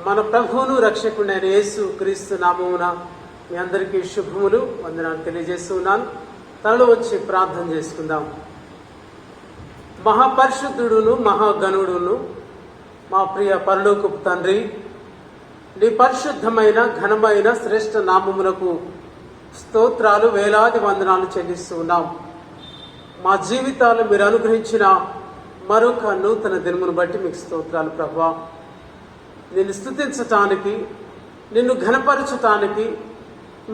మన ప్రభువును రక్షకుడైన యేసు క్రీస్తు నామమున మీ అందరికీ శుభములు, వందనాలు తెలియజేస్తూ ఉన్నాను. తనలో వచ్చి ప్రార్థన చేసుకుందాం. మహాపరిశుద్ధుడును మహాగణుడును మా ప్రియ పరలోకపు తండ్రి, నీ పరిశుద్ధమైన ఘనమైన శ్రేష్ఠ నామమునకు స్తోత్రాలు, వేలాది వందనాలు చెల్లిస్తూ ఉన్నాం. మా జీవితాలు మీరు అనుగ్రహించిన మరొక నూతన దినమును బట్టి మీకు స్తోత్రాలు ప్రభువా. నిన్ను స్తుతించటానికి, నిన్ను ఘనపరచటానికి,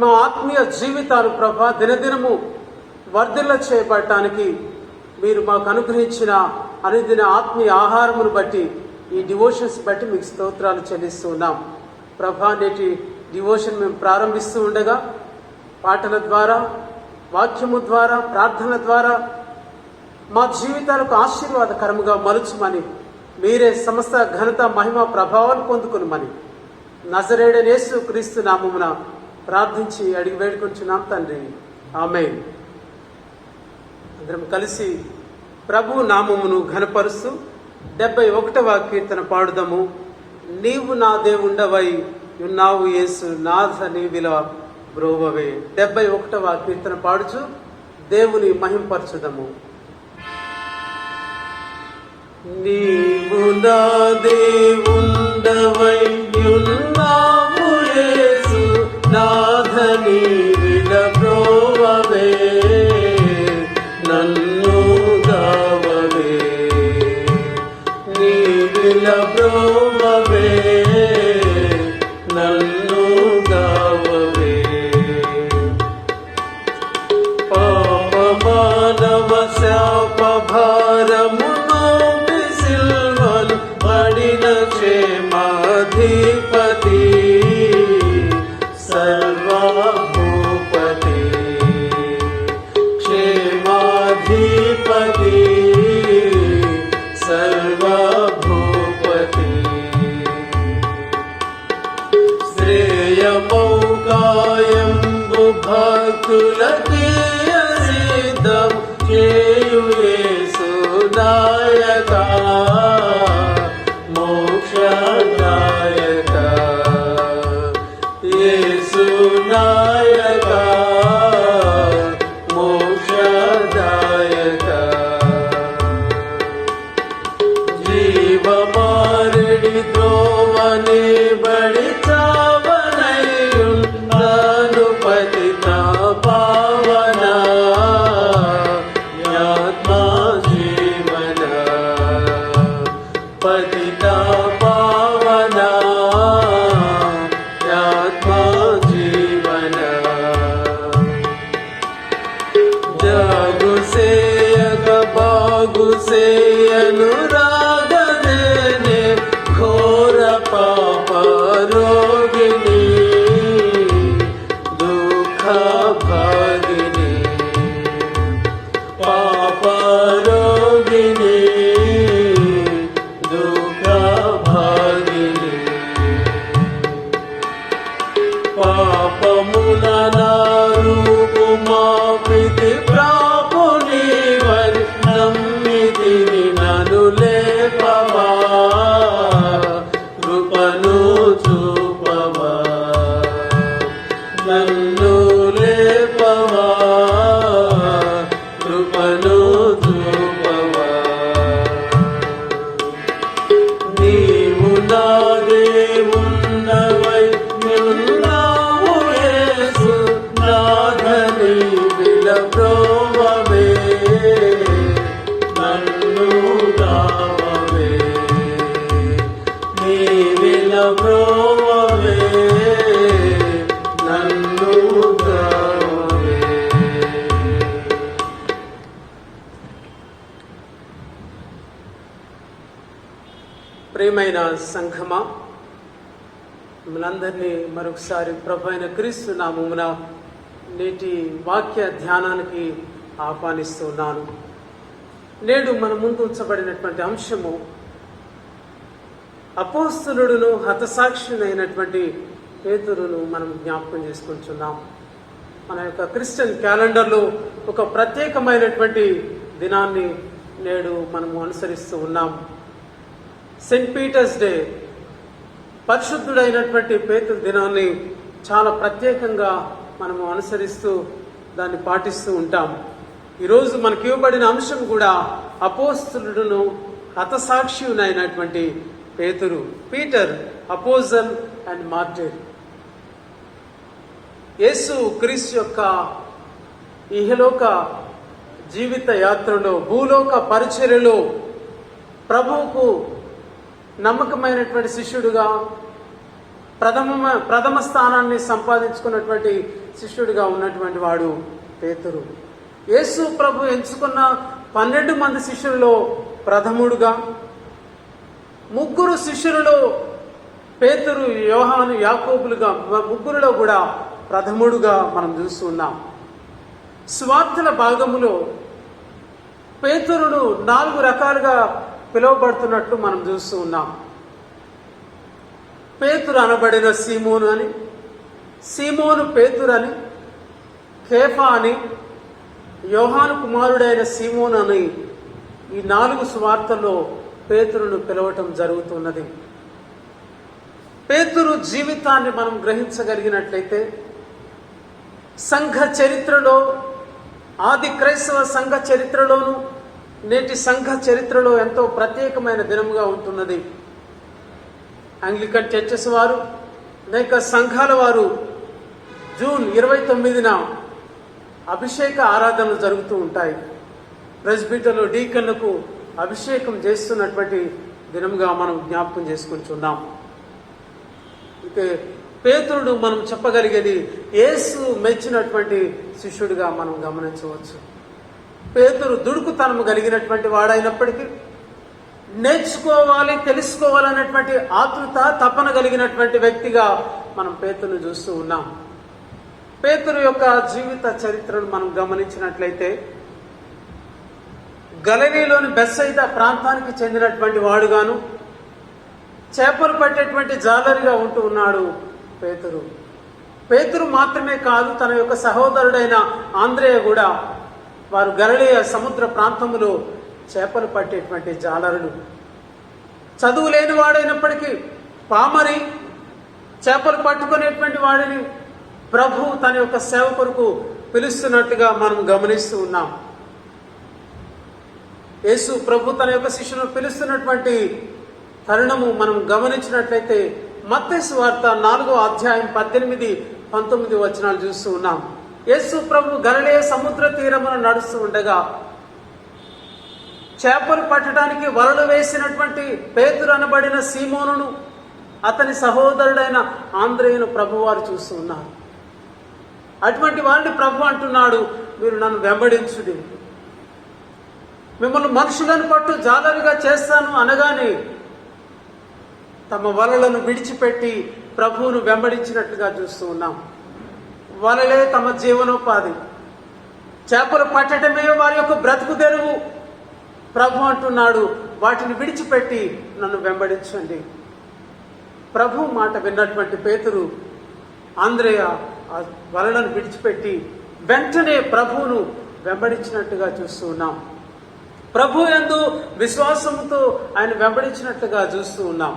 మా ఆత్మీయ జీవితాలు ప్రభా దినదినము వర్ధిల్ల చేయబడటానికి మీరు మాకు అనుగ్రహించిన అనుదిన ఆత్మీయ ఆహారమును బట్టి, ఈ డివోషన్స్ బట్టి మీకు స్తోత్రాలు చెల్లిస్తూ ఉన్నాం ప్రభా. నేటి డివోషన్ మేము ప్రారంభిస్తూ ఉండగా పాటల ద్వారా, వాక్యము ద్వారా, ప్రార్థన ద్వారా మా జీవితాలకు ఆశీర్వాదకరముగా మలుచుమని, మీరే సమస్త ఘనత మహిమ ప్రభావాలు పొందుకునమని నజరేయుడైన యేసు క్రీస్తు నామమున ప్రార్థించి అడిగి వేడుకొంచున్నాం తండ్రి, ఆమేన్. అందరం కలిసి ప్రభు నామమును ఘనపరుస్తూ 71వ కీర్తన పాడుదాము. నీవు నా దేవుండవై ఉన్నావు యేసు, నాథ నీ విలువ బ్రోవవే. 71వ కీర్తన పాడుచు దేవుని మహింపరచుదము. నీవు నా దేవుండవై ఉన్నావు యేసు, నాథ నీ విలువ బ్రోవవే. నన్ను గావవే, నీ విలువ బ్రోవవే, నన్ను గావవే. పాప మానవ శాప భారమును సిల్వను పడిన క్షేమాధిపతి, సర్వభూపతి, క్షేమాధిపతి, సర్వభూపతి. శ్రేయమౌకాయంబు భక్తులకి సిద్ధం చేయు యేసు నాయక, మోక్షదాయక, యేసు నాయక, మోక్షదాయక. జీవమారుడి త్రోవని బడి చావనయున్నాను పతిత పావన, ఆత్మా జీవన, పతిత పావన, ఆత్మా జీవన. జగు సేయక బాగు సేయను రాగదేనే, ఘోర పాప రోగిణి, దుఃఖ భాగిని, పాప రోగిణి, దుఃఖ భాగిని. పాపమున నా రూపు మాపితి ప్రాపుని వరి, నమ్మితిని నను లేపవా, కృపను చూపవా, నన్ను లేపవా, కృపను చూపవా. నీవు నా దేవుండవై ఉన్నావు యేసు, నాథ నీ విలువ బ్రోవవే. నన్ను గావవే, నీ విలువ బ్రోవవే, నన్ను గావవే. ప్రియమైన సంఘమా, మిమ్మల్ందరినీ మరొకసారి ప్రభు అయిన క్రీస్తు నామమున నేటి వాక్య ధ్యానానికి ఆహ్వానిస్తున్నాను. నేడు మన ముందు ఉంచబడినటువంటి అంశము అపోస్తలుడును హతసాక్షునైనటువంటి పేతురును మనం జ్ఞాపకం చేసుకుంటున్నాం. మన యొక్క క్రిస్టియన్ క్యాలెండర్లో ఒక ప్రత్యేకమైనటువంటి దినాన్ని నేడు మనము అనుసరిస్తూ ఉన్నాం. సెయింట్ పీటర్స్ డే, పరిశుద్ధుడైనటువంటి పేతురు దినాన్ని చాలా ప్రత్యేకంగా మనము అనుసరిస్తూ దాన్ని పాటిస్తూ ఉంటాం. ఈరోజు మనకి ఇవ్వబడిన అంశం కూడా అపోస్తలుడును హతసాక్షియునైనటువంటి పేతురు, పీటర్, అపోజల్ అండ్ మార్టిర్. యేసు క్రీస్తు యొక్క ఇహలోక జీవిత యాత్రలో, భూలోక పరిచర్యలో ప్రభువుకు నమ్మకమైనటువంటి శిష్యుడిగా ప్రథమ స్థానాన్ని సంపాదించుకున్నటువంటి శిష్యుడిగా ఉన్నటువంటి వాడు పేతురు. యేసు ప్రభు ఎంచుకున్న 12 మంది శిష్యులలో ప్రథముడుగా, 3 శిష్యులలో పేతురు, యోహాను, యాకోబులుగా ముగ్గురులో కూడా ప్రథముడుగా మనం చూస్తున్నాం. స్వార్థల భాగములో పేతురును 4 రకాలుగా పిలువబడుతున్నట్లు మనం చూస్తూ ఉన్నాం. పేతురు అనబడిన సీమోను అని, సీమోను పేతురు అని, కేఫా అని, యోహాను కుమారుడైన సీమోను అని ఈ 4 సువార్తల్లో పేతురును పిలవటం జరుగుతున్నది. పేతురు జీవితాన్ని మనం గ్రహించగలిగినట్లయితే సంఘ చరిత్రలో, ఆది క్రైస్తవ సంఘ చరిత్రలోను నేటి సంఘ చరిత్రలో ఎంతో ప్రత్యేకమైన దినముగా ఉంటున్నది. ఆంగ్లికన్ చర్చెస్ వారు, అనేక సంఘాల వారు జూన్ 29న అభిషేక ఆరాధనలు జరుగుతూ ఉంటాయి. ప్రెస్బిటర్లో డీకన్లకు అభిషేకం చేస్తున్నటువంటి దినముగా మనం జ్ఞాపకం చేసుకుంటున్నాం. అయితే పేతురుడు మనం చెప్పగలిగేది యేసు మెచ్చినటువంటి శిష్యుడిగా మనం గమనించవచ్చు. పేతురు దుడుకుతనము కలిగినటువంటి వాడైనప్పటికీ నేర్చుకోవాలి, తెలుసుకోవాలనేటువంటి ఆతృత, తపన కలిగినటువంటి వ్యక్తిగా మనం పేతురును చూస్తూ ఉన్నాం. పేతురు యొక్క జీవిత చరిత్రను మనం గమనించినట్లయితే గలిలయలోని బెత్సయిదా ప్రాంతానికి చెందినటువంటి వాడుగాను, చేపలు పట్టేటువంటి జాలరిగా ఉంటూ ఉన్నాడు పేతురు. పేతురు మాత్రమే కాదు, తన యొక్క సహోదరుడైన ఆంద్రేయ కూడా వారు గలిలయ సముద్ర ప్రాంతములో చేపలు పట్టేటువంటి జాలరులు. చదువు లేని వాడైనప్పటికీ పామరి చేపలు పట్టుకునేటువంటి వాడిని ప్రభు తన యొక్క సేవ కొరకు పిలుస్తున్నట్టుగా మనం గమనిస్తూ ఉన్నాం. యేసు ప్రభు తన యొక్క శిష్యులను పిలుస్తున్నటువంటి తరుణము మనం గమనించినట్లయితే మత్తయి సువార్త 4వ అధ్యాయం 18-19 వచనాలు చూస్తూ ఉన్నాం. యేసు ప్రభు గలిలయ సముద్ర తీరమున నడుస్తూ ఉండగా చేపలు పట్టడానికి వలలు వేసినటువంటి పేతురు అనబడిన సీమోనును, అతని సహోదరుడైన ఆంద్రేయును ప్రభువారు చూస్తూ ఉన్నారు. అటువంటి వారిని ప్రభు అంటున్నాడు, మీరు నన్ను వెంబడించుడి, మిమ్మల్ని మనుషులను పట్టు జాలరిగా చేస్తాను అనగానే తమ వలలను విడిచిపెట్టి ప్రభువును వెంబడించినట్లుగా చూస్తూ ఉన్నాం. వలలే తమ జీవనోపాధి, చేపలు పట్టడమే వారి యొక్క బ్రతుకు తెరువు. ప్రభు అంటున్నాడు, వాటిని విడిచిపెట్టి నన్ను వెంబడించండి. ప్రభు మాట విన్నటువంటి పేతురు, ఆంద్రేయ ఆ వలలను విడిచిపెట్టి వెంటనే ప్రభువును వెంబడించినట్టుగా చూస్తూ ఉన్నాం. ప్రభు యందు విశ్వాసంతో ఆయన వెంబడించినట్టుగా చూస్తూ ఉన్నాం.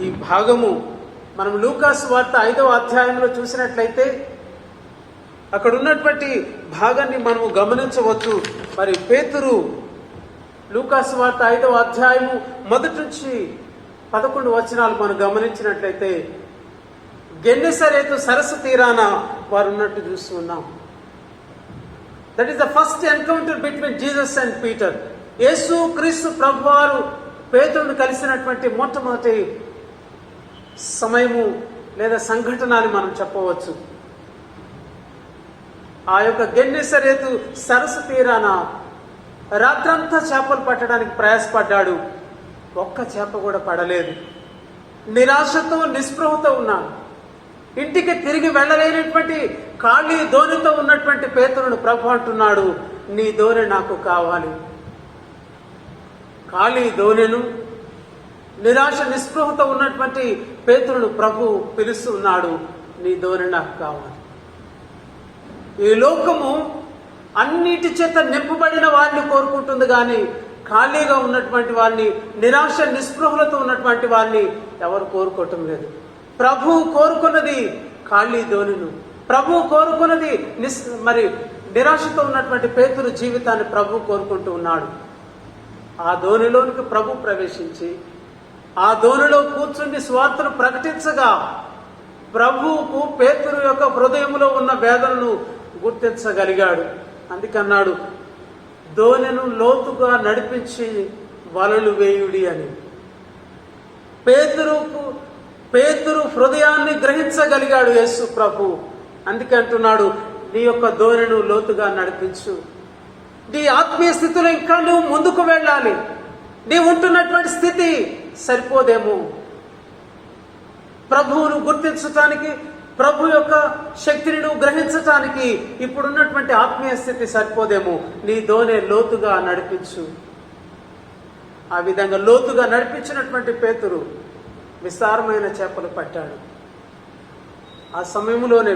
ఈ భాగము మనం లూకా సువార్త 5వ అధ్యాయంలో చూసినట్లయితే అక్కడ ఉన్నటువంటి భాగాన్ని మనము గమనించవచ్చు. మరి పేతురు లూకా సువార్త 5వ అధ్యాయము 1 నుంచి 11 వచనాలు మనం గమనించినట్లయితే గెన్నెసరేతు సరస్సు తీరాన వారు ఉన్నట్టు చూస్తూ ఉన్నాం. That is the first encounter between Jesus and Peter. యేసు క్రీస్తు ప్రభువారు పేతురును కలిసినటువంటి మొట్టమొదటి సమయము లేదా సంఘటన అని మనం చెప్పవచ్చు. ఆ యొక్క గెన్నెసరేతు సరస్సు తీరాన రాత్రంతా చేపలు పట్టడానికి ప్రయాసపడ్డాడు. ఒక్క చేప కూడా పడలేదు. నిరాశతో, నిస్పృహతో ఉన్నాడు. ఇంటికి తిరిగి వెళ్ళలేనటువంటి ఖాళీ ధోనితో ఉన్నటువంటి పేతురును ప్రభు అంటున్నాడు, నీ ధోని నాకు కావాలి. ఖాళీ ధోనిను, నిరాశ నిస్పృహతో ఉన్నటువంటి పేతురును ప్రభు పిలుస్తూ ఉన్నాడు, నీ ధోని నాకు కావాలి. ఈ లోకము అన్నిటి చేత నింపబడిన వారిని కోరుకుంటుంది, కానీ ఖాళీగా ఉన్నటువంటి వారిని, నిరాశ నిస్పృహలతో ఉన్నటువంటి వారిని ఎవరు కోరుకోవటం లేదు. ప్రభువు కోరుకున్నది ఖాళీ ధోనిను. ప్రభువు కోరుకున్నది నిరాశతో ఉన్నటువంటి పేతురు జీవితాన్ని ప్రభువు కోరుకుంటూ ఉన్నాడు. ఆ ధోనిలోనికి ప్రభు ప్రవేశించి ఆ ధోనిలో కూర్చుని స్వార్థను ప్రకటించగా ప్రభువుకు పేతురు యొక్క హృదయంలో ఉన్న వేదనను గుర్తించగలిగాడు. అందుకన్నాడు, ధోనిను లోతుగా నడిపించి వలలు వేయుడి అని. పేతురు హృదయాన్ని గ్రహించగలిగాడు యేసు ప్రభు. అందుకే అంటున్నాడు, నీ యొక్క ధోనిను లోతుగా నడిపించు. నీ ఆత్మీయ స్థితిలో ఇంకా నువ్వు ముందుకు వెళ్ళాలి. నీ ఉంటున్నటువంటి స్థితి సరిపోదేమో. ప్రభువును గుర్తించటానికి, ప్రభు యొక్క శక్తిని నువ్వు గ్రహించటానికి ఇప్పుడున్నటువంటి ఆత్మీయ స్థితి సరిపోదేమో. నీ ధోని లోతుగా నడిపించు. ఆ విధంగా లోతుగా నడిపించినటువంటి పేతురు విస్తారమైన చేపలు పట్టాడు. ఆ సమయంలోనే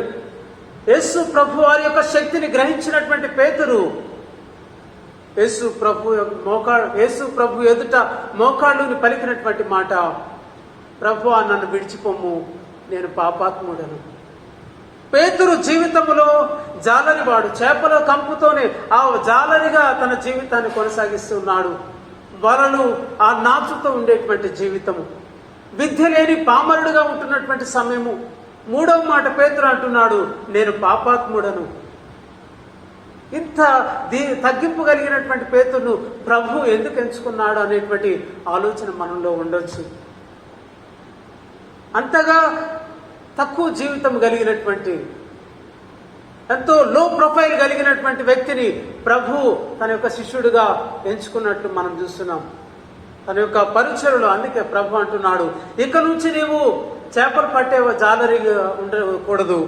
యేసు ప్రభు వారి యొక్క శక్తిని గ్రహించినటువంటి పేతురు యేసు ప్రభు ఎదుట మోకాళ్ళుని పలికినటువంటి మాట, ప్రభువా నన్ను విడిచిపోము, నేను పాపాత్ముడను. పేతురు జీవితంలో జాలరివాడు. చేపల కంపుతోనే ఆ జాలరిగా తన జీవితాన్ని కొనసాగిస్తున్నాడు. వలలు ఆ నాచుతో ఉండేటువంటి జీవితము, విద్య లేని పామరుడుగా ఉంటున్నటువంటి సమయము. మూడవ మాట పేతురు అంటున్నాడు, నేను పాపాత్ముడను. ఇంత తగ్గింపు కలిగినటువంటి పేతురును ప్రభు ఎందుకు ఎంచుకున్నాడు అనేటువంటి ఆలోచన మనలో ఉండొచ్చు. అంతగా తక్కువ జీవితం కలిగినటువంటి, ఎంతో లో ప్రొఫైల్ కలిగినటువంటి వ్యక్తిని ప్రభు తన యొక్క శిష్యుడిగా ఎంచుకున్నట్లు మనం చూస్తున్నాం. తన యొక్క పరిచయలో. అందుకే ప్రభు అంటున్నాడు, ఇక నుంచి నీవు చేపలు పట్టే జాలరిగా ఉండకూడదు,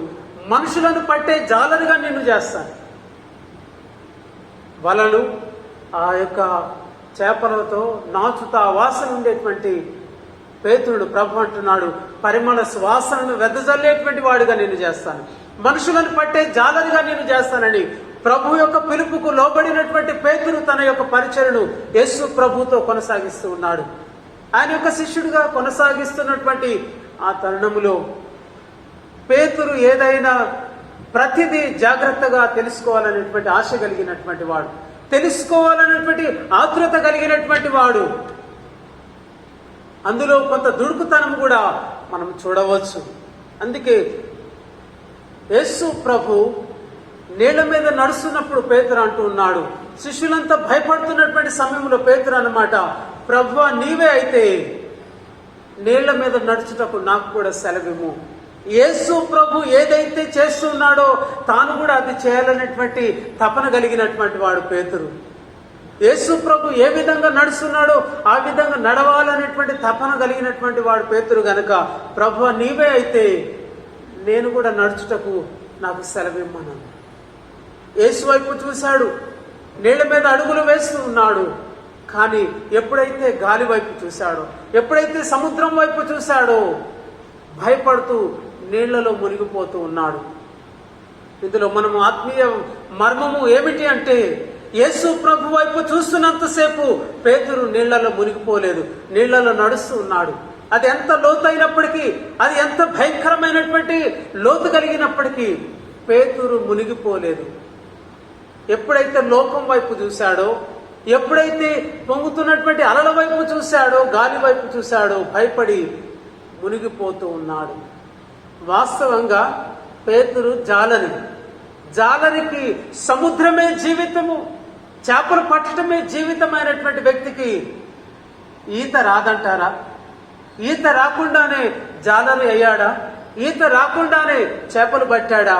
మనుషులను పట్టే జాలరిగా నిన్ను చేస్తాను. వలలు ఆ యొక్క చేపలతో నాచుతా వాసన ఉండేటువంటి పేతురుడు ప్రభు అంటున్నాడు, పరిమళ సువాసనను వెదజల్లేటువంటి వాడిగా నేను చేస్తాను, మనుషులను పట్టే జాలరిగా నేను చేస్తానని ప్రభు యొక్క పిలుపుకు లోబడినటువంటి పేతురు తన యొక్క పరిచయను యేసు ప్రభుతో కొనసాగిస్తూ ఉన్నాడు. ఆయన యొక్క శిష్యుడిగా కొనసాగిస్తున్నటువంటి ఆ తరుణములో పేతురు ఏదైనా ప్రతిదీ జాగ్రత్తగా తెలుసుకోవాలనేటువంటి ఆశ కలిగినటువంటి వాడు, తెలుసుకోవాలనేటువంటి ఆతృత కలిగినటువంటి వాడు. అందులో కొంత దుడుకుతనం కూడా మనం చూడవచ్చు. అందుకే యేసు ప్రభు నీళ్ల మీద నడుస్తున్నప్పుడు పేతురు అంటూ ఉన్నాడు, శిష్యులంతా భయపడుతున్నటువంటి సమయంలో పేతురు అన్నమాట, ప్రభువా నీవే అయితే నీళ్ల మీద నడుచుటకు నాకు కూడా సెలవిమ్ము. యేసు ప్రభు ఏదైతే చేస్తున్నాడో తాను కూడా అది చేయాలనేటువంటి తపన కలిగినటువంటి వాడు పేతురు. యేసు ప్రభు ఏ విధంగా నడుస్తున్నాడో ఆ విధంగా నడవాలనేటువంటి తపన కలిగినటువంటి వాడు పేతురు గనుక, ప్రభువా నీవే అయితే నేను కూడా నడుచుటకు నాకు సెలవిమ్మన్నాను. యేసు వైపు చూశాడు, నీళ్ల మీద అడుగులు వేస్తూ ఉన్నాడు. కానీ ఎప్పుడైతే గాలి వైపు చూశాడో, ఎప్పుడైతే సముద్రం వైపు చూశాడో భయపడుతూ నీళ్లలో మునిగిపోతూ ఉన్నాడు. ఇందులో మనం ఆత్మీయ మర్మము ఏమిటి అంటే, యేసు ప్రభు వైపు చూస్తున్నంతసేపు పేతురు నీళ్లలో మునిగిపోలేదు, నీళ్లలో నడుస్తూ ఉన్నాడు. అది ఎంత లోతైనప్పటికీ, అది ఎంత భయంకరమైనటువంటి లోతు కలిగినప్పటికీ పేతురు మునిగిపోలేదు. ఎప్పుడైతే లోకం వైపు చూశాడో, ఎప్పుడైతే పొంగుతున్నటువంటి అలల వైపు చూశాడో, గాలి వైపు చూశాడో భయపడి మునిగిపోతూ ఉన్నాడు. వాస్తవంగా పేతురు జాలరికి సముద్రమే జీవితము, చేపలు పట్టడమే జీవితమైనటువంటి వ్యక్తికి ఈత రాదంటారా? ఈత రాకుండానే జాలరి అయ్యాడా? ఈత రాకుండానే చేపలు పట్టాడా?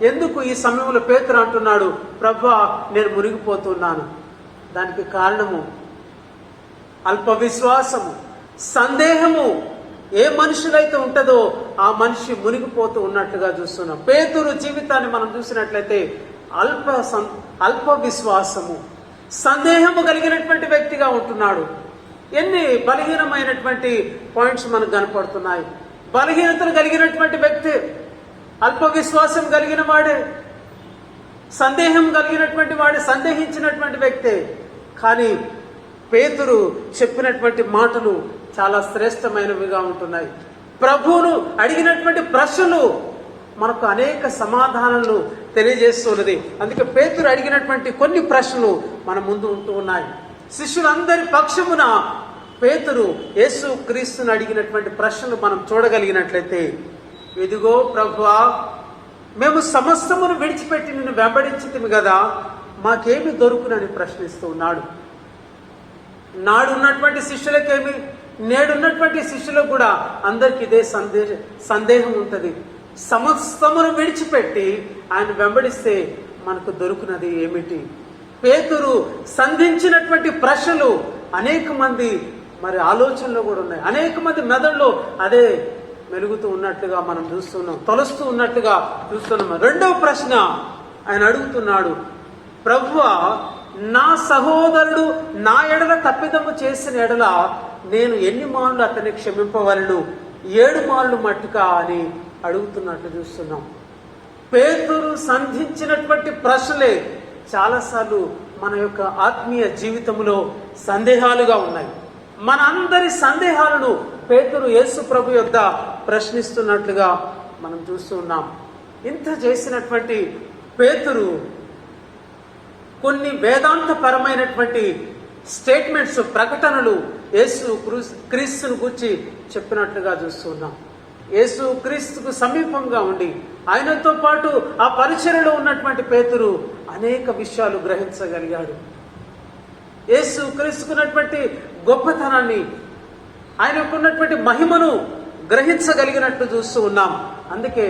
ఎందుకు ఈ సమయంలో పేతురు అంటున్నాడు, ప్రభువా నేను మునిగిపోతున్నాను? దానికి కారణము అల్ప విశ్వాసము, సందేహము. ఏ మనుషులైతే ఉంటుందో ఆ మనిషి మునిగిపోతూ ఉన్నట్లుగా చూస్తున్నాం. పేతురు జీవితాన్ని మనం చూసినట్లయితే అల్ప విశ్వాసము, సందేహము కలిగినటువంటి వ్యక్తిగా ఉంటున్నాడు. ఎన్ని బలహీనమైనటువంటి పాయింట్స్ మనకు కనపడుతున్నాయి. బలహీనతలు కలిగినటువంటి వ్యక్తి, అల్ప విశ్వాసం కలిగిన వాడే, సందేహం కలిగినటువంటి వాడే, సందేహించినటువంటి వ్యక్తే. కానీ పేతురు చెప్పినటువంటి మాటలు చాలా శ్రేష్టమైనవిగా ఉంటున్నాయి. ప్రభువును అడిగినటువంటి ప్రశ్నలు మనకు అనేక సమాధానాలు తెలియజేస్తున్నది. అందుకే పేతురు అడిగినటువంటి కొన్ని ప్రశ్నలు మన ముందు ఉంటూ ఉన్నాయి. శిష్యులందరి పక్షమున పేతురు యేసు క్రీస్తుని అడిగినటువంటి ప్రశ్నలు మనం చూడగలిగినట్లయితే, ఇదిగో ప్రభువా, మేము సమస్తమును విడిచిపెట్టి నిన్ను వెంబడించితిమి కదా, మాకేమి దొరుకునని ప్రశ్నిస్తూ ఉన్నాడు. నాడున్నటువంటి శిష్యులకేమి, నేడున్నటువంటి శిష్యులకు కూడా అందరికి ఇదే సందేహం ఉంటుంది. సమస్తమును విడిచిపెట్టి ఆయన వెంబడిస్తే మనకు దొరుకున్నది ఏమిటి? పేతురు సంధించినటువంటి ప్రశ్నలు అనేక మంది మరి ఆలోచనలో కూడా ఉన్నాయి. అనేక మంది మెదడులో అదే మెలుగుతూ ఉన్నట్లుగా మనం చూస్తున్నాం, తొలుస్తూ ఉన్నట్లుగా చూస్తున్నాం. రెండవ ప్రశ్న ఆయన అడుగుతున్నాడు, ప్రభువా, నా సహోదరుడు నా ఎడల తప్పిదము చేసిన ఎడల నేను ఎన్ని మార్లు అతన్ని క్షమింపవలను? 7 మార్లు మట్టుకా అని అడుగుతున్నట్లు చూస్తున్నాం. పేతురు సంధించినటువంటి ప్రశ్నలే చాలాసార్లు మన యొక్క ఆత్మీయ జీవితంలో సందేహాలుగా ఉన్నాయి. మన అందరి సందేహాలను పేతురు యేసు ప్రభు యొద్ద ప్రశ్నిస్తున్నట్లుగా మనం చూస్తూ ఉన్నాం. ఇంత చేసినటువంటి పేతురు కొన్ని వేదాంతపరమైనటువంటి స్టేట్మెంట్స్, ప్రకటనలు యేసు క్రీస్తును గురించి చెప్పినట్లుగా చూస్తున్నాం. యేసు క్రీస్తుకు సమీపంగా ఉండి ఆయనతో పాటు ఆ పరిచర్యలో ఉన్నటువంటి పేతురు అనేక విషయాలు గ్రహించగలిగాడు. యేసు క్రీస్తుకున్నటువంటి గొప్పతనాన్ని, ఆయనకున్నటువంటి మహిమను గ్రహించగలిగినట్టు చూస్తూ ఉన్నాం. అందుకే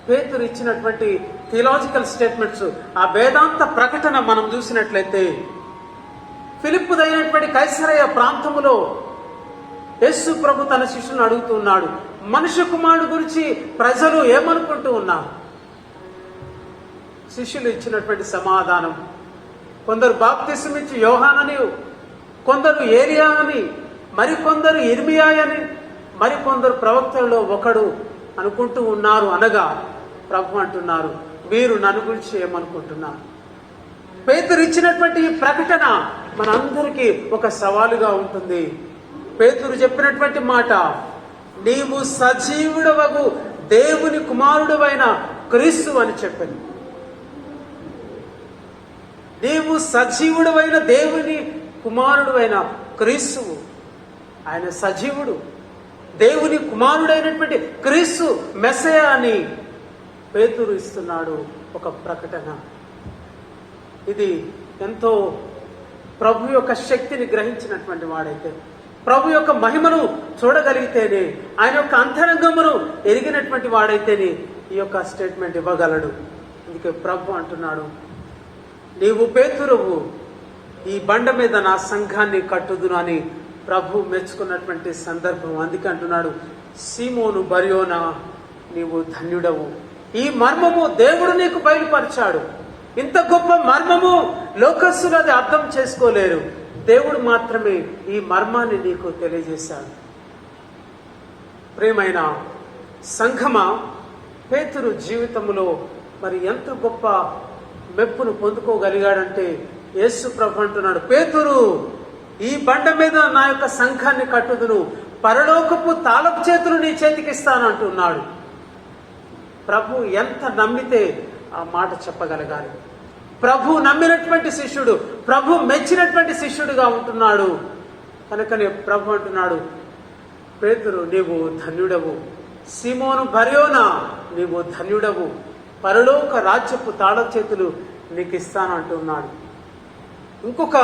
పేతురు ఇచ్చినటువంటి థియలాజికల్ స్టేట్మెంట్స్, ఆ వేదాంత ప్రకటన మనం చూసినట్లయితే, ఫిలిప్పుదైనటువంటి కైసరయ ప్రాంతములో యేసు ప్రభు తన శిష్యులను అడుగుతున్నాడు, మనుష్య కుమారుడు గురించి ప్రజలు ఏమనుకుంటూ ఉన్నారు? శిష్యులు ఇచ్చినటువంటి సమాధానం, కొందరు బాప్తిసం ఇచ్చి యోహానని, కొందరు ఏలియా అని, మరికొందరు ఇర్మియా అని, మరికొందరు ప్రవక్తలలో ఒకడు అనుకుంటూ ఉన్నారు అనగా ప్రభు అంటున్నారు, మీరు నన్ను గురించి ఏమనుకుంటున్నారు? పేతురు ఇచ్చినటువంటి ఈ ప్రకటన మనందరికీ ఒక సవాలుగా ఉంటుంది. పేతురు చెప్పినటువంటి మాట, నీవు సజీవుడవగు దేవుని కుమారుడువైన క్రీస్తు అని చెప్పింది. నీవు సజీవుడవైన దేవుని కుమారుడువైన క్రీస్తువు. ఆయన సజీవుడు, దేవుని కుమారుడైనటువంటి క్రీస్తు మెస్సయ అని పేతురు ఇస్తున్నాడు ఒక ప్రకటన. ఇది ఎంతో ప్రభు యొక్క శక్తిని గ్రహించినటువంటి వాడైతే, ప్రభు యొక్క మహిమను చూడగలిగితేనే, ఆయన యొక్క అంతరంగమును ఎరిగినటువంటి వాడైతేనే ఈ యొక్క స్టేట్మెంట్ ఇవ్వగలడు. అందుకే ప్రభు అంటున్నాడు, నీవు పేతురువు, ఈ బండ మీద నా సంఘాన్ని కట్టుదును అని ప్రభు మెచ్చుకున్నటువంటి సందర్భం. అందుకే అంటున్నాడు, సీమోను బర్యోనా, నీవు ధన్యుడవు. ఈ మర్మము దేవుడు నీకు బయలుపరిచాడు. ఇంత గొప్ప మర్మము లోకస్తులు అది అర్థం చేసుకోలేరు. దేవుడు మాత్రమే ఈ మర్మాన్ని నీకు తెలియజేశాడు. ప్రియమైన సంఘమా, పేతురు జీవితంలో మరి ఎంత గొప్ప మెప్పును పొందుకోగలిగాడంటే, యేసు ప్రభు అంటున్నాడు, పేతురు, ఈ బండ మీద నా యొక్క సంఘాన్ని కట్టుదును, పరలోకపు తాళపు చేతులు నీ చేతికి ఇస్తానంటున్నాడు. ప్రభు ఎంత నమ్మితే ఆ మాట చెప్పగలగాలి. ప్రభు నమ్మినటువంటి శిష్యుడు, ప్రభు మెచ్చినటువంటి శిష్యుడిగా ఉంటున్నాడు. కనుకనే ప్రభు అంటున్నాడు, పేతురు, నీవు ధన్యుడవు. సీమోను బర్యోనా, నీవు ధన్యుడవు. పరలోక రాజ్యపు తాళ చేతులు నీకు ఇస్తానంటున్నాడు. ఇంకొక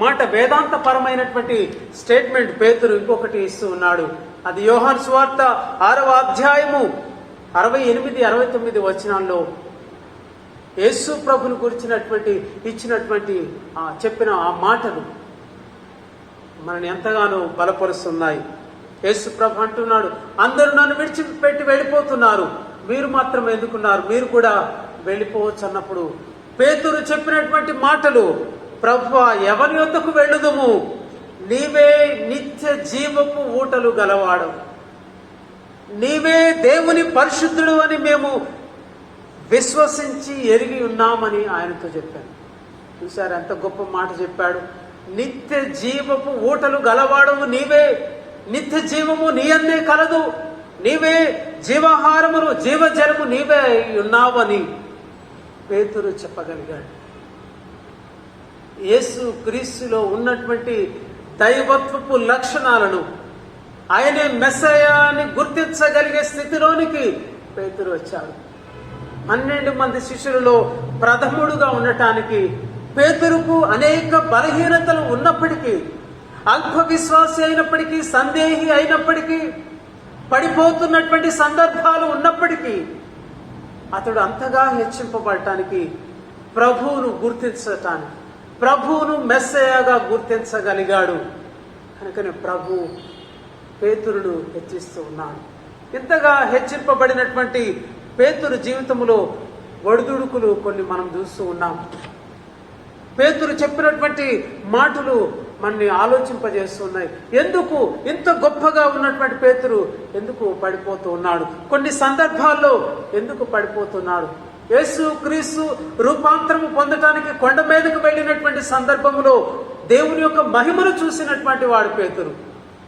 మాట, వేదాంతపరమైనటువంటి స్టేట్మెంట్ పేతురు ఇంకొకటి ఇస్తూ ఉన్నాడు. అది యోహాను సువార్త 6వ అధ్యాయము 68, 69 వచనాల్లో యేసు ప్రభుని గురించినటువంటి ఇచ్చినటువంటి చెప్పిన ఆ మాటలు మనని ఎంతగానో బలపరుస్తున్నాయి. యేసు ప్రభు అంటున్నాడు, అందరూ నన్ను విడిచిపెట్టి వెళ్ళిపోతున్నారు, మీరు మాత్రం ఎందుకున్నారు? మీరు కూడా వెళ్ళిపోవచ్చు అన్నప్పుడు పేతురు చెప్పినటువంటి మాటలు, ప్రభువా, ఎవరి యొద్దకు వెళ్ళుదుము? నీవే నిత్య జీవపు ఊటలు గలవాడు, నీవే దేవుని పరిశుద్ధుడు అని మేము విశ్వసించి ఎరిగి ఉన్నామని ఆయనతో చెప్పాను. చూసారు ఎంత గొప్ప మాట చెప్పాడు. నిత్య జీవపు ఊటలు గలవాడవు నీవే, నిత్య జీవము నీ అందే కలదు, నీవే జీవాహారమును జీవజలము నీవే ఉన్నావని పేతురు చెప్పగలిగాడు. యేసు క్రీస్తులో ఉన్నటువంటి దైవత్వపు లక్షణాలను, ఆయనే మెస్సయా అని గుర్తించగలిగే స్థితిలోనికి పేతురు వచ్చాడు. 12 మంది శిష్యులలో ప్రథముడుగా ఉండటానికి పేతురుకు అనేక బలహీనతలు ఉన్నప్పటికీ, అల్ప విశ్వాసి అయినప్పటికీ, సందేహి అయినప్పటికీ, పడిపోతున్నటువంటి సందర్భాలు ఉన్నప్పటికీ అతడు అంతగా హెచ్చింపబడటానికి, ప్రభువును గుర్తించటానికి, ప్రభువును మెస్సయాగా గుర్తించగలిగాడు. కనుకనే ప్రభు పేతురును హెచ్చిస్తూ ఉన్నాడు. ఇంతగా హెచ్చింపబడినటువంటి పేతురు జీవితంలో ఒడిదుడుకులు కొన్ని మనం చూస్తూ ఉన్నాం. పేతురు చెప్పినటువంటి మాటలు మనని ఆలోచింపజేస్తున్నాయి. ఎందుకు ఇంత గొప్పగా ఉన్నటువంటి పేతురు ఎందుకు పడిపోతూ ఉన్నాడు? కొన్ని సందర్భాల్లో ఎందుకు పడిపోతున్నాడు? యేసు క్రీస్తు రూపాంతరము పొందటానికి కొండ మీదకు వెళ్ళినటువంటి సందర్భంలో దేవుని యొక్క మహిమను చూసినటువంటి వాడు పేతురు.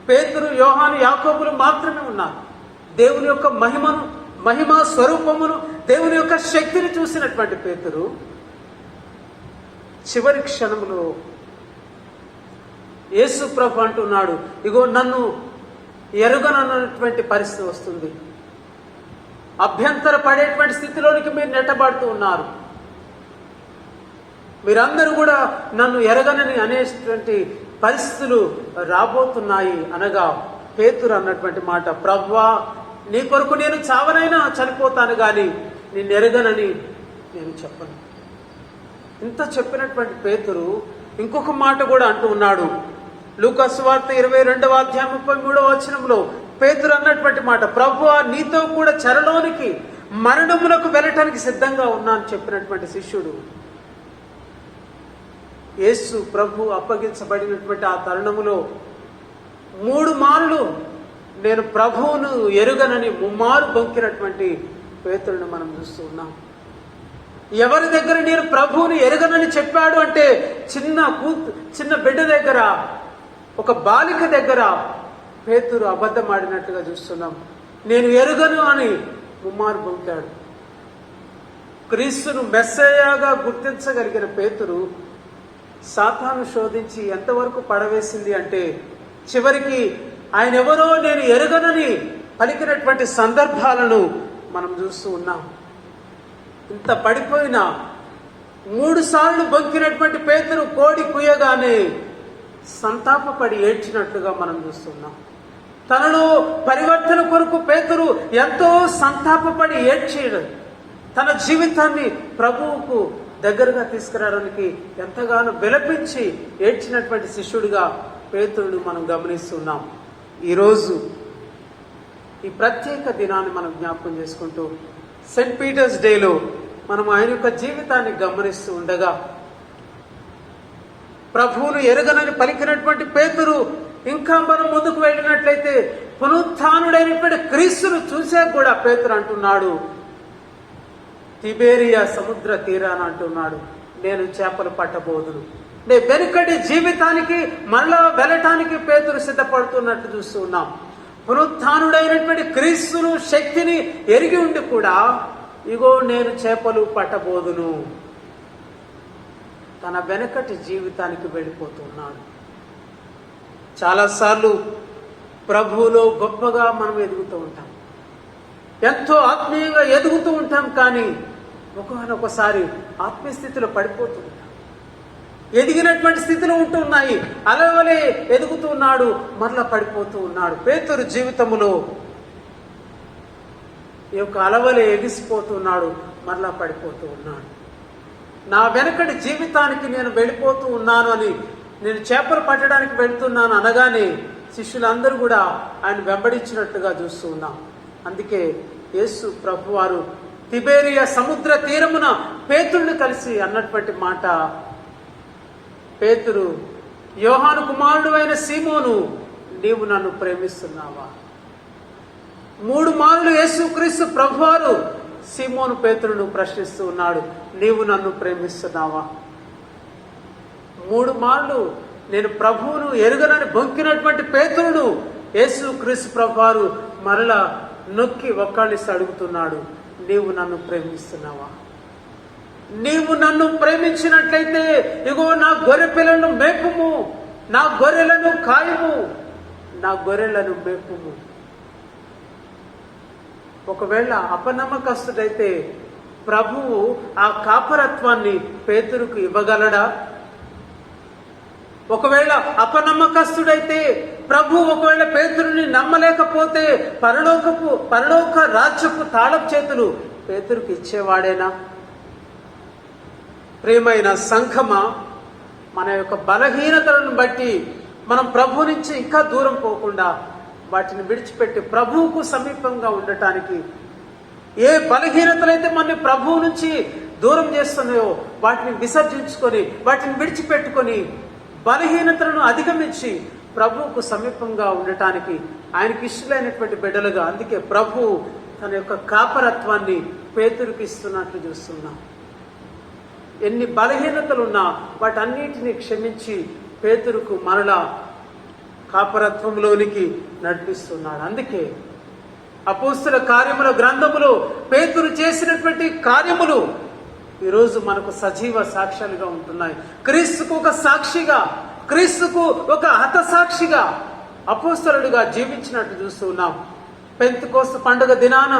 పేతురు, యోహాను, యాకోబులు మాత్రమే ఉన్నారు. దేవుని యొక్క మహిమ స్వరూపమును, దేవుని యొక్క శక్తిని చూసినటువంటి పేతురు చివరి క్షణంలో యేసు ప్రభు అంటున్నాడు, ఇగో నన్ను ఎరుగనన్నటువంటి పరిస్థితి వస్తుంది. అభ్యంతర పడేటువంటి స్థితిలోనికి మీరు నెట్టబడుతూ ఉన్నారు. మీరందరూ కూడా నన్ను ఎరగనని అనేటువంటి పరిస్థితులు రాబోతున్నాయి అనగా పేతురు అన్నటువంటి మాట, ప్రభువా నీ కొరకు నేను చావనైనా చనిపోతాను కానీ నిన్ను ఎరగనని నేను చెప్పను. ఇంత చెప్పినటువంటి పేతురు ఇంకొక మాట కూడా అంటూ ఉన్నాడు. లూకా సువార్త 22వ అధ్యాయం 33వ వచనంలో పేతురు అన్నటువంటి మాట, ప్రభువా నీతో కూడా చెరలోనికి మరణములకు వెళ్ళటానికి సిద్ధంగా ఉన్నా అని చెప్పినటువంటి శిష్యుడు. యేసు ప్రభు అప్పగించబడినటువంటి ఆ తరుణములో 3 మార్లు నేను ప్రభువును ఎరుగనని ముమ్మారు బొంకినటువంటి పేతురును మనం చూస్తూ ఉన్నాం. ఎవరి దగ్గర నేను ప్రభువుని ఎరుగనని చెప్పాడు అంటే చిన్న బిడ్డ దగ్గర, ఒక బాలిక దగ్గర పేతురు అబద్ధం ఆడినట్లుగా చూస్తున్నాం. నేను ఎరుగను అని ముమ్మారు బొంకాడు. క్రీస్తును మెస్సయ్యగా గుర్తించగలిగిన పేతురు సాతాను శోధించి ఎంతవరకు పడవేసింది అంటే చివరికి ఆయన ఎవరో నేను ఎరుగనని పలికినటువంటి సందర్భాలను మనం చూస్తూ ఉన్నాం. ఇంత పడిపోయిన 3 సార్లు బొంకినటువంటి పేతురు కోడి కుయ్యగానే సంతాపపడి ఏడ్చినట్లుగా మనం చూస్తున్నాం. తనలో పరివర్తన కొరకు పేతురు ఎంతో సంతాపపడి ఏడ్చేయడం, తన జీవితాన్ని ప్రభువుకు దగ్గరగా తీసుకురావడానికి ఎంతగానో విలపించి ఏడ్చినటువంటి శిష్యుడిగా పేతురును మనం గమనిస్తున్నాం. ఈరోజు ఈ ప్రత్యేక దినాన్ని మనం జ్ఞాపకం చేసుకుంటూ సెయింట్ పీటర్స్ డేలో మనం ఆయన యొక్క జీవితాన్ని గమనిస్తూ ఉండగా, ప్రభువును ఎరగనని పలికినటువంటి పేతురు ఇంకా మనం ముందుకు వెళ్ళినట్లయితే పునరుత్థానుడైనటువంటి క్రీస్తును చూసే కూడా పేతురు అంటున్నాడు, తిబేరియా సముద్ర తీరాన అంటున్నాడు, నేను చేపలు పట్టబోదును. వెనుకటి జీవితానికి మళ్ళా వెళ్ళటానికి పేతురు సిద్ధపడుతున్నట్టు చూస్తూ ఉన్నాం. పునరుత్థానుడైనటువంటి క్రీస్తును శక్తిని ఎరిగి ఉండి కూడా ఇగో నేను చేపలు పట్టబోదును, తన వెనకటి జీవితానికి వెళ్ళిపోతున్నాడు. చాలాసార్లు ప్రభువులో గొప్పగా మనం ఎదుగుతూ ఉంటాం, ఎంతో ఆత్మీయంగా ఎదుగుతూ ఉంటాం. కానీ ఒకసారి ఆత్మీయ స్థితిలో పడిపోతూ ఉంటాం. ఎదిగినటువంటి స్థితిలో ఉంటున్నాయి, అలవలే ఎదుగుతూ ఉన్నాడు, మరలా పడిపోతూ ఉన్నాడు. పేతురు జీవితంలో ఈ యొక్క అలవలే ఎగిసిపోతున్నాడు, మరలా పడిపోతూ ఉన్నాడు. నా వెనకటి జీవితానికి నేను వెళ్ళిపోతూ ఉన్నాను అని, నేను చేపలు పట్టడానికి వెళ్తున్నాను అనగానే శిష్యులందరూ కూడా ఆయన వెంబడించినట్టుగా చూస్తూ ఉన్నాం. అందుకే యేసు ప్రభువారు తిబేరియా సముద్ర తీరమున పేతురుని కలిసి అన్నటువంటి మాట, పేతురు, యోహాను కుమారుడు అయిన సీమోను, నీవు నన్ను ప్రేమిస్తున్నావా? 3 మార్లు యేసుక్రీస్తు ప్రభువారు సీమోను పేతురును ప్రశ్నిస్తూ ఉన్నాడు, నీవు నన్ను ప్రేమిస్తున్నావా? 3 మార్లు నేను ప్రభువును ఎరుగనని బొంకినటువంటి పేతురును యేసుక్రీస్తు ప్రభువారు మరలా నొక్కి ఒక్కళ్ళిసి అడుగుతున్నాడు, నీవు నన్ను ప్రేమిస్తున్నావా? నీవు నన్ను ప్రేమించినట్లయితే ఇగో నా గొర్రె పిల్లలను మేపుము, నా గొర్రెలను కాయము, నా గొర్రెలను మేపుము. ఒకవేళ అపనమ్మకస్తుడైతే ప్రభువు ఆ కాపరత్వాన్ని పేతురుకు ఇవ్వగలడా? ఒకవేళ అపనమ్మకస్తుడైతే ప్రభు ఒకవేళ పేతురుని నమ్మలేకపోతే పరలోక రాజ్యపు తాళపు చేతులు పేతురుకు ఇచ్చేవాడేనా? ప్రియమైన సంఘమా, మన యొక్క బలహీనతలను బట్టి మనం ప్రభు నుంచి ఇంకా దూరం పోకుండా వాటిని విడిచిపెట్టి ప్రభువుకు సమీపంగా ఉండటానికి, ఏ బలహీనతలైతే మన ప్రభువు నుంచి దూరం చేస్తున్నాయో వాటిని విసర్జించుకొని వాటిని విడిచిపెట్టుకొని బలహీనతలను అధిగమించి ప్రభువుకు సమీపంగా ఉండటానికి ఆయనకి ఇష్టమైనటువంటి బిడ్డలుగా, అందుకే ప్రభు తన యొక్క కాపరత్వాన్ని పేతురుకి ఇస్తున్నట్లు చూస్తున్నాం. ఎన్ని బలహీనతలున్నా వాటన్నిటిని క్షమించి పేతురుకు మరలా కాపరత్వంలోనికి నడిపిస్తున్నాడు. అందుకే అపోస్తల కార్యముల గ్రంథములో పేతురు చేసినటువంటి కార్యములు ఈరోజు మనకు సజీవ సాక్ష్యాలుగా ఉంటున్నాయి. క్రీస్తుకు ఒక సాక్షిగా, క్రీస్తుకు ఒక హతసాక్షిగా అపోస్తలుడిగా జీవించినట్టు చూస్తూ ఉన్నాం. పెంతెకోస్తు పండుగ దినాన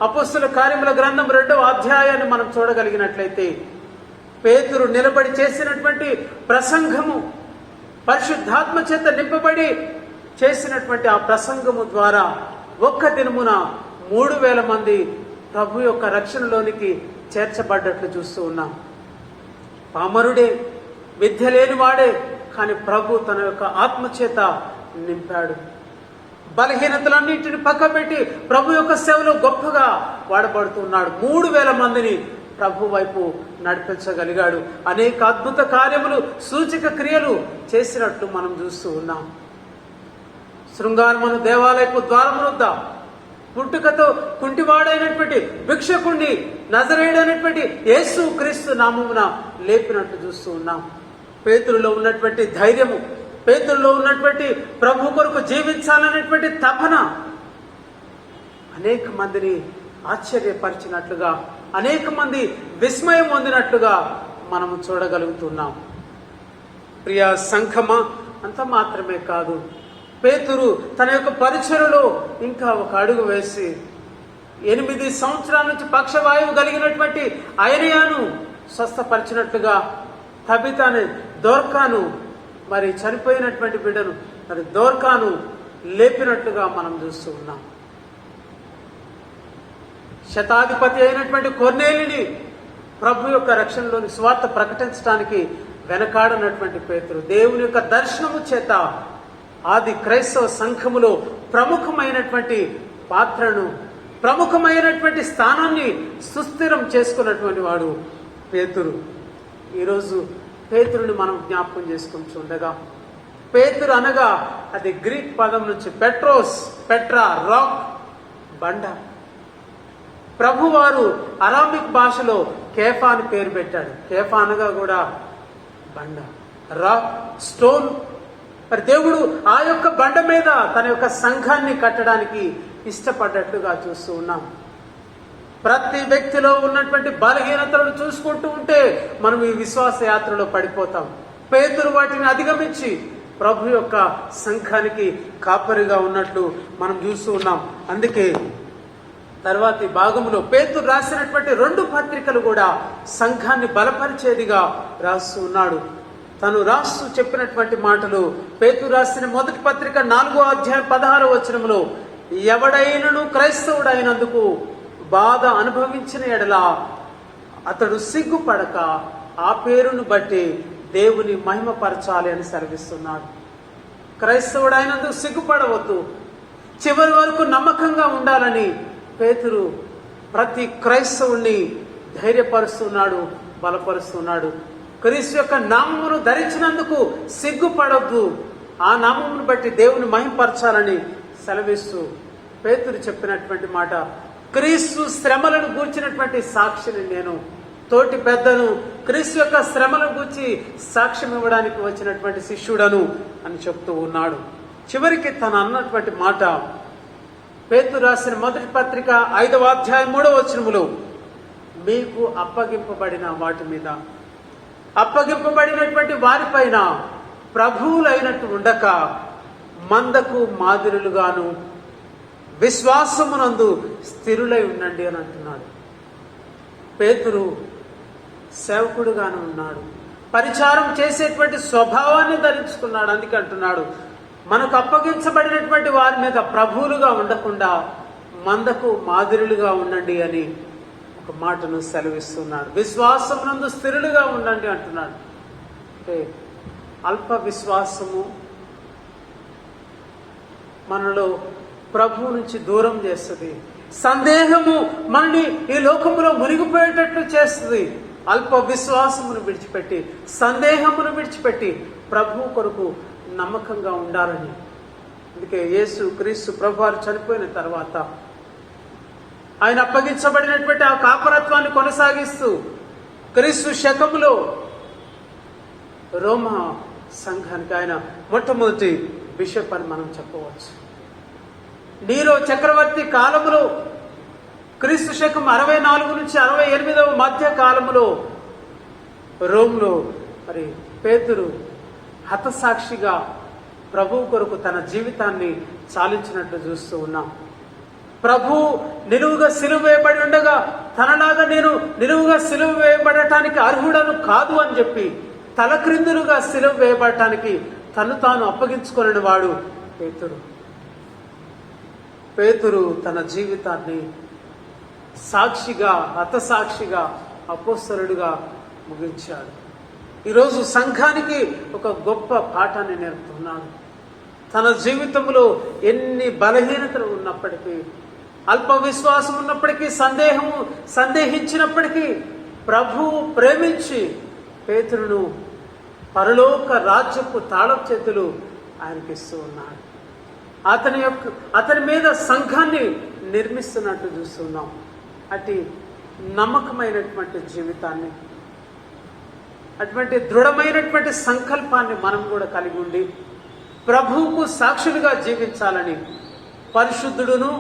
అపోస్తల కార్యముల గ్రంథం 2వ అధ్యాయాన్ని మనం చూడగలిగినట్లయితే పేతురు నిలబడి చేసినటువంటి ప్రసంగము, పరిశుద్ధాత్మ చేత నింపబడి చేసినటువంటి ఆ ప్రసంగము ద్వారా ఒక్క దినమున 3,000 మంది ప్రభు యొక్క రక్షణలోనికి చేర్చబడ్డట్లు చూస్తూ ఉన్నాం. పామరుడే, విద్య లేనివాడే, కానీ ప్రభు తన యొక్క ఆత్మచేత నింపాడు. బలహీనతలన్నింటిని పక్కబెట్టి ప్రభు యొక్క సేవలో గొప్పగా వాడబడుతున్నాడు. 3,000 మందిని ప్రభు వైపు నడిపించగలిగాడు. అనేక అద్భుత కార్యములు, సూచక క్రియలు చేసినట్లు మనం చూస్తూ ఉన్నాం. శృంగారమును దేవాలయపు ద్వారమునొద్ద పుట్టుకతో కుంటివాడైనటువంటి భిక్షకుణ్ణి నజరేయుడైనటువంటి యేసు క్రీస్తు నామమున లేపినట్టు చూస్తూ ఉన్నాం. పేతురులో ఉన్నటువంటి ధైర్యము, పేతురులో ఉన్నటువంటి ప్రభు కొరకు జీవించాలనేటువంటి తపన అనేక మందిని ఆశ్చర్యపరిచినట్లుగా, అనేక మంది విస్మయం పొందినట్లుగా మనము చూడగలుగుతున్నాం. ప్రియ సంఘమా, అంత మాత్రమే కాదు, పేతురు తన యొక్క పరిచర్యలో ఇంకా ఒక అడుగు వేసి 8 సంవత్సరాల నుంచి పక్షవాయువు కలిగినటువంటి ఐనియాను స్వస్థపరిచినట్లుగా, తబితాను, దోర్కాను, మరి చనిపోయినటువంటి బిడ్డను మరి దోర్కాను లేపినట్లుగా మనం చూస్తూ ఉన్నాం. శతాధిపతి అయినటువంటి కొర్నేలిని ప్రభు యొక్క రక్షణలోని స్వార్థ ప్రకటించడానికి వెనకాడనటువంటి పేతురు దేవుని యొక్క దర్శనము చేత ఆది క్రైస్తవ సంఘములో ప్రముఖమైనటువంటి పాత్రను, ప్రముఖమైనటువంటి స్థానాన్ని సుస్థిరం చేసుకున్నటువంటి వాడు పేతురు. ఈరోజు పేతురుని మనం జ్ఞాపకం చేసుకుంటుండగా, పేతురు అనగా అది గ్రీక్ పదం నుంచి పెట్రోస్, పెట్రా, రాక్, బండ. ప్రభువారు అరామిక్ భాషలో కేఫా అని పేరు పెట్టాడు. కేఫా అనగా కూడా బండ, రాక్, స్టోన్. మరి దేవుడు ఆ యొక్క బండ మీద తన యొక్క సంఘాన్ని కట్టడానికి ఇష్టపడ్డట్లుగా చూస్తూ ఉన్నాం. ప్రతి వ్యక్తిలో ఉన్నటువంటి బలహీనతలను చూసుకుంటూ ఉంటే మనం ఈ విశ్వాస యాత్రలో పడిపోతాం. పేతురు వాటిని అధిగమించి ప్రభు యొక్క సంఘానికి కాపరిగా ఉన్నట్లు మనం చూస్తూ ఉన్నాం. అందుకే తర్వాతి భాగంలో పేతురు రాసినటువంటి 2 పత్రికలు కూడా సంఘాన్ని బలపరిచేదిగా రాస్తూ ఉన్నాడు. తను రాస్తూ చెప్పినటువంటి మాటలు, పేతురు రాసిన మొదటి పత్రిక 4వ అధ్యాయం 16వ వచనంలో, ఎవడైనను క్రైస్తవుడైనందుకు బాధ అనుభవించిన ఎడల అతడు సిగ్గుపడక ఆ పేరును బట్టి దేవుని మహిమపరచాలి అని సెలవిస్తున్నాడు. క్రైస్తవుడైనందుకు సిగ్గుపడవద్దు, చివరి వరకు నమ్మకంగా ఉండాలని పేతురు ప్రతి క్రైస్తవుణ్ణి ధైర్యపరుస్తున్నాడు, బలపరుస్తున్నాడు. క్రీస్తు యొక్క నామమును ధరించినందుకు సిగ్గుపడొద్దు, ఆ నామమును బట్టి దేవుని మహిమపరచాలని సెలవిస్తూ పేతురు చెప్పినటువంటి మాట, క్రీస్తు శ్రమలను గూర్చినటువంటి సాక్షిని నేను, తోటి పెద్దను క్రీస్తు యొక్క శ్రమల గురించి సాక్ష్యం ఇవ్వడానికి వచ్చినటువంటి శిష్యుడను అని చెప్తూ ఉన్నాడు. చివరికి తను అన్నటువంటి మాట పేతురు రాసిన మొదటి పత్రిక 5వ అధ్యాయం 3వ వచనములో, మీకు అప్పగింపబడిన వాటి మీద, అప్పగింపబడినటువంటి వారిపైన ప్రభువులైనట్టు ఉండక మందకు మాదిరులుగాను విశ్వాసమునందు స్థిరులై ఉండండి అని అంటున్నాడు. పేతురు సేవకుడుగాను ఉన్నాడు, పరిచారం చేసేటువంటి స్వభావాన్ని ధరించుకున్నాడు. అందుకే అంటున్నాడు, మనకు అప్పగించబడినటువంటి వారి మీద ప్రభువులుగా ఉండకుండా మందకు మాదిరులుగా ఉండండి అని ఒక మాటను సెలవిస్తున్నాడు. విశ్వాసమునందు స్థిరులుగా ఉండండి అంటున్నాడు. అంటే అల్ప విశ్వాసము మనలో ప్రభువు నుంచి దూరం చేస్తుంది. సందేహము మనని ఈ లోకములో మునిగిపోయేటట్లు చేస్తుంది. అల్ప విశ్వాసమును విడిచిపెట్టి, సందేహమును విడిచిపెట్టి ప్రభువు కొరకు నమ్మకంగా ఉండాలని. అందుకే యేసు క్రీస్తు ప్రభువారు చనిపోయిన తర్వాత ఆయన అప్పగించబడినటువంటి ఆ కాపరత్వాన్ని కొనసాగిస్తూ క్రీస్తు శకములో రోమా సంఘానికి ఆయన మొట్టమొదటి బిషప్ అని మనం చెప్పవచ్చు. నీరో చక్రవర్తి కాలములో క్రీస్తు శకం 64 నుంచి 68వ మధ్య కాలములో రోమ్లో మరి పేతురు హతసాక్షిగా ప్రభువు కొరకు తన జీవితాన్ని చాలించినట్లు చూస్తూ ఉన్నాం. ప్రభు నిలువుగా సిలువ వేయబడి ఉండగా తనలాగా నేను నిలువుగా సిలువ వేయబడటానికి అర్హుడను కాదు అని చెప్పి తలక్రిందులుగా సిలువ వేయబడటానికి తను తాను అప్పగించుకొనిన వాడు పేతురు. పేతురు తన జీవితాన్ని సాక్షిగా, హతసాక్షిగా, అపోస్తలుడిగా ముగించాడు. ఈరోజు సంఘానికి ఒక గొప్ప పాఠాన్ని నేర్పుతున్నాడు. తన జీవితంలో ఎన్ని బలహీనతలు ఉన్నప్పటికీ, అల్ప విశ్వాసం ఉన్నప్పటికీ, సందేహించినప్పటికీ ప్రభువు ప్రేమించి పేతురును పరలోక రాజ్యపు తాళపు చేతులు ఆయనకి ఇస్తూ ఉన్నాడు. అతని మీద సంఘాన్ని నిర్మిస్తున్నట్టు చూస్తున్నాం. అటు నమ్మకమైనటువంటి జీవితాన్ని, అటువంటి దృఢమైనటువంటి సంకల్పాన్ని మనం కూడా కలిగి ఉండి ప్రభువుకు సాక్షులుగా జీవించాలని పరిశుద్ధుడును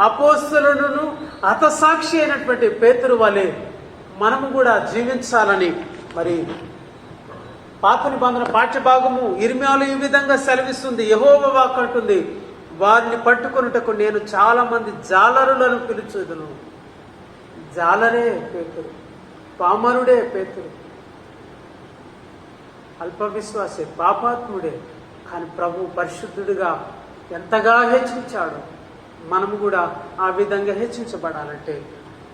అపోస్తలుడును హతసాక్షి అయినటువంటి పేతురు వలె మనము కూడా జీవించాలని మరి పాత నిబంధన పాఠ్యభాగము ఇర్మియాలో ఈ విధంగా సెలవిస్తుంది. యెహోవా వాక్కు అంటుంది, వారిని పట్టుకొనుటకు నేను చాలా మంది జాలరులను పిలుచుదును. జాలరే పేతురు, పామరుడే పేతురు, అల్ప విశ్వాసే, పాపాత్ముడే. కానీ ప్రభు పరిశుద్ధుడిగా ఎంతగా హెచ్చించాడు. మనము కూడా ఆ విధంగా హెచ్చించబడాలంటే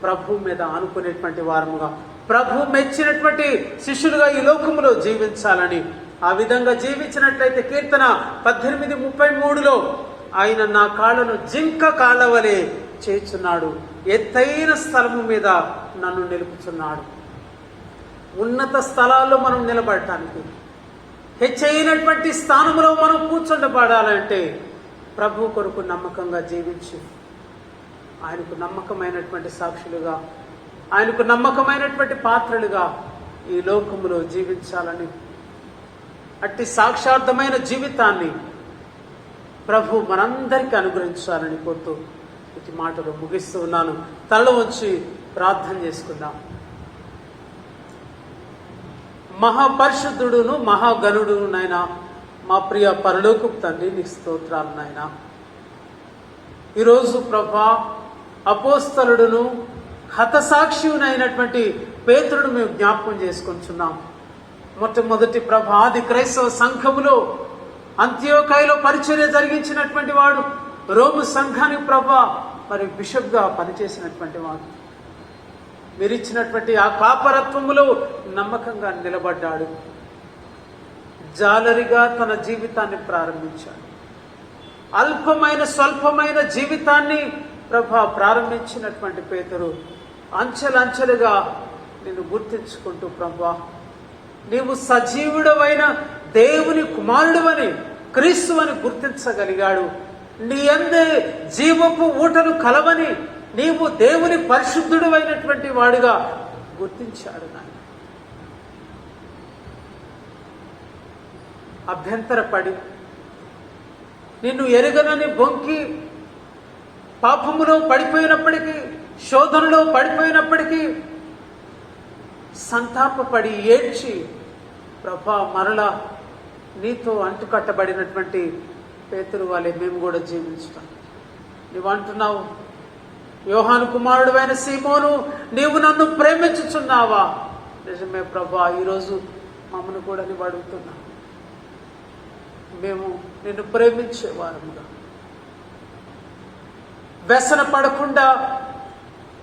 ప్రభు మీద ఆనుకునేటువంటి వారముగా, ప్రభు మెచ్చినటువంటి శిష్యులుగా ఈ లోకములో జీవించాలని. ఆ విధంగా జీవించినట్లయితే కీర్తన 18:33లో ఆయన నా కాళ్ళను జింక కాళ్ళ వలె చేర్చున్నాడు, ఎత్తైన స్థలము మీద నన్ను నిలుపుచున్నాడు. ఉన్నత స్థలాల్లో మనం నిలబడటానికి, హెచ్చైనటువంటి స్థానంలో మనం కూర్చుండబడాలంటే ప్రభు కొరకు నమ్మకంగా జీవించి ఆయనకు నమ్మకమైనటువంటి సాక్షులుగా, ఆయనకు నమ్మకమైనటువంటి పాత్రలుగా ఈ లోకములో జీవించాలని, అట్టి సాక్షార్థమైన జీవితాన్ని ప్రభు మనందరికీ అనుగ్రహించాలని కోరుతూ ఇటు మాటలు ముగిస్తూ ఉన్నాను. తలలో వచ్చి ప్రార్థన చేసుకుందాం. మహాపరిశుద్ధుడును మహాగణుడును నాయన, మా ప్రియ పరలోకపు తండ్రి, నీకు స్తోత్రాలు నాయన. ఈరోజు ప్రభా అపోస్తలుడును హతసాక్షియునైనటువంటి పేతురును మేము జ్ఞాపకం చేసుకుంటున్నాం. మొట్టమొదటి ప్రభా ఆది క్రైస్తవ సంఘములో అంత్యోకయలో పరిచర్య జరిగించినటువంటి వాడు, రోము సంఘానికి ప్రభా మరి బిషప్గా పనిచేసినటువంటి వాడు. మీరిచ్చినటువంటి ఆ కాపరత్వములో నమ్మకంగా నిలబడ్డాడు. జాలరిగా తన జీవితాన్ని ప్రారంభించాడు. స్వల్పమైన జీవితాన్ని ప్రభా ప్రారంభించినటువంటి పేతురు అంచెలంచెలుగా నిన్ను గుర్తించుకుంటూ ప్రభా నీవు సజీవుడవైన దేవుని కుమారుడువని, క్రీస్తు అని గుర్తించగలిగాడు. నీ అందే జీవపు ఊటలు కలవని, నీవు దేవుని పరిశుద్ధుడు అయినటువంటి వాడుగా గుర్తించాడు. నాయన అభ్యంతరపడి నిన్ను ఎరుగనని బొంకి పాపములో పడిపోయినప్పటికీ, శోధనలో పడిపోయినప్పటికీ సంతాపపడి ఏడ్చి ప్రభా మరలా నీతో అంటుకట్టబడినటువంటి పేతురు వాళ్ళే మేము కూడా జీవించుతాం. నువ్వు అంటున్నావు, యోహాను కుమారుడు అయిన సీమోను, నీవు నన్ను ప్రేమించుచున్నావా? నిజమే ప్రభా, ఈరోజు మమ్మల్ని కూడా నువ్వు అడుగుతున్నావు. మేము నిన్ను ప్రేమించే వారముగా, వ్యసన పడకుండా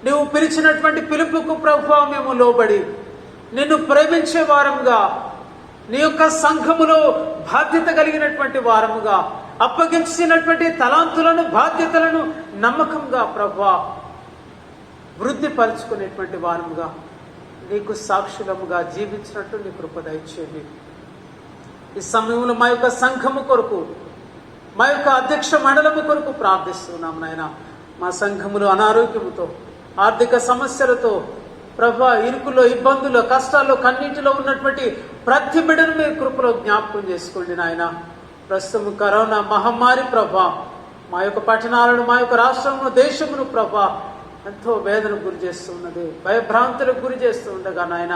నువ్వు పిలిచినటువంటి పిలుపుకు ప్రభువా మేము లోబడి నిన్ను ప్రేమించే వారముగా, నీ యొక్క సంఘములో బాధ్యత కలిగినటువంటి వారముగా, అప్పగించినటువంటి తలాంతులను, బాధ్యతలను నమ్మకంగా ప్రభువా వృద్ధి పరుచుకునేటువంటి వారముగా, నీకు సాక్షులముగా జీవించినట్టు నీ కృప దయచేయండి. ఈ సమయంలో మా యొక్క సంఘము కొరకు, మా యొక్క అధ్యక్ష మండలము కొరకు ప్రార్థిస్తున్నాం నాయన. మా సంఘములు అనారోగ్యముతో, ఆర్థిక సమస్యలతో ప్రభా, ఇరుకులో, ఇబ్బందులు, కష్టాల్లో, కన్నీటిలో ఉన్నటువంటి ప్రతి బిడ్డను మీ కృపలో జ్ఞాపకం చేసుకోండి నాయన. ప్రస్తుతం కరోనా మహమ్మారి ప్రభా మా యొక్క పట్టణాలను, మా యొక్క రాష్ట్రమును, దేశమును ప్రభా ఎంతో వేదనకు గురి చేస్తున్నది, భయభ్రాంతులకు గురి చేస్తూ ఉండగా నాయన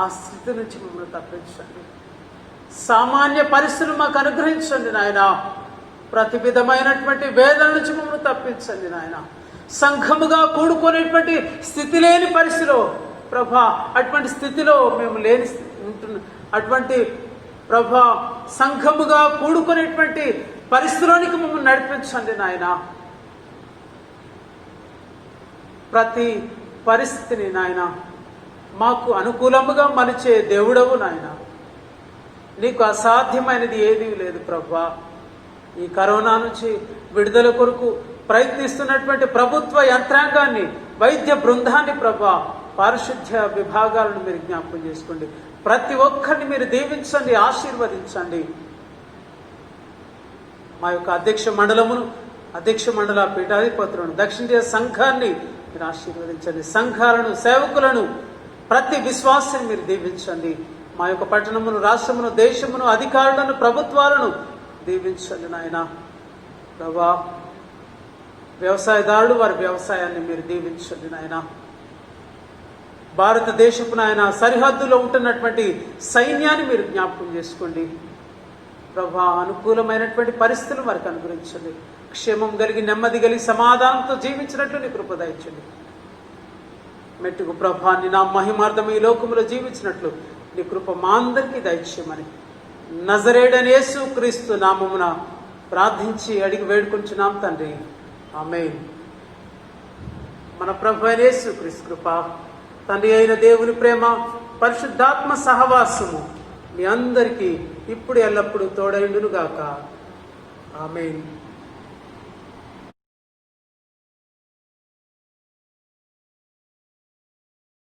ఆ స్థితి నుంచి మమ్మల్ని తప్పించండి. సామాన్య పరిస్థితులు మాకు అనుగ్రహించండి నాయన. ప్రతి విధమైనటువంటి వేదన నుంచి మమ్మల్ని తప్పించండి నాయన. సంఘముగా కూడుకునేటువంటి స్థితి లేని పరిస్థితిలో ప్రభా, అటువంటి స్థితిలో మేము లేని ఉంటున్న అటువంటి ప్రభా సంఘముగా కూడుకునేటువంటి పరిస్థితిలోనికి మమ్మల్ని నడిపించండి నాయన. ప్రతి పరిస్థితిని నాయన మాకు అనుకూలముగా మలిచే దేవుడవు నాయన. నీకు అసాధ్యమైనది ఏదీ లేదు ప్రభా. ఈ కరోనా నుంచి విడుదల కొరకు ప్రయత్నిస్తున్నటువంటి ప్రభుత్వ యంత్రాంగాన్ని, వైద్య బృందాన్ని ప్రభా, పారిశుద్ధ్య విభాగాలను మీరు జ్ఞాపకం చేసుకోండి. ప్రతి ఒక్కరిని మీరు దీవించండి, ఆశీర్వదించండి. మా యొక్క అధ్యక్ష మండలమును, అధ్యక్ష మండల పీఠాధిపతులను, దక్షిణ సంఘాన్ని మీరు ఆశీర్వదించండి. సంఘాలను, సేవకులను, ప్రతి విశ్వాసాన్ని మీరు దీవించండి. మా యొక్క పట్టణమును, రాష్ట్రమును, దేశమును, అధికారులను, ప్రభుత్వాలను దీవించండి నాయన. ప్రభా, వ్యవసాయదారులు వారి వ్యవసాయాన్ని మీరు దీవించండి నాయన. భారతదేశపు నాయన సరిహద్దులో ఉంటున్నటువంటి సైన్యాన్ని మీరు జ్ఞాపకం చేసుకోండి ప్రభా. అనుకూలమైనటువంటి పరిస్థితులు వారికి అనుగ్రహించండి. క్షేమం కలిగి, నెమ్మది కలిగి, సమాధానంతో జీవించినట్లు నీ కృప దయచండి. మెట్టుకు ప్రభాన్ని నా మహిమార్థం ఈ లోకములో జీవించినట్లు నీ కృప మా అందరికీ దయచేయమని నజరేయుడైన యేసు క్రీస్తు నామమున ప్రార్థించి అడిగి వేడుకొంచున్నాం తండ్రి, ఆమేన్. మన ప్రభు అయిన యేసు క్రీస్తు కృప, తండ్రి అయిన దేవుని ప్రేమ, పరిశుద్ధాత్మ సహవాసము మీ అందరికీ ఇప్పుడు ఎల్లప్పుడూ తోడైండును గాక. ఆమేన్.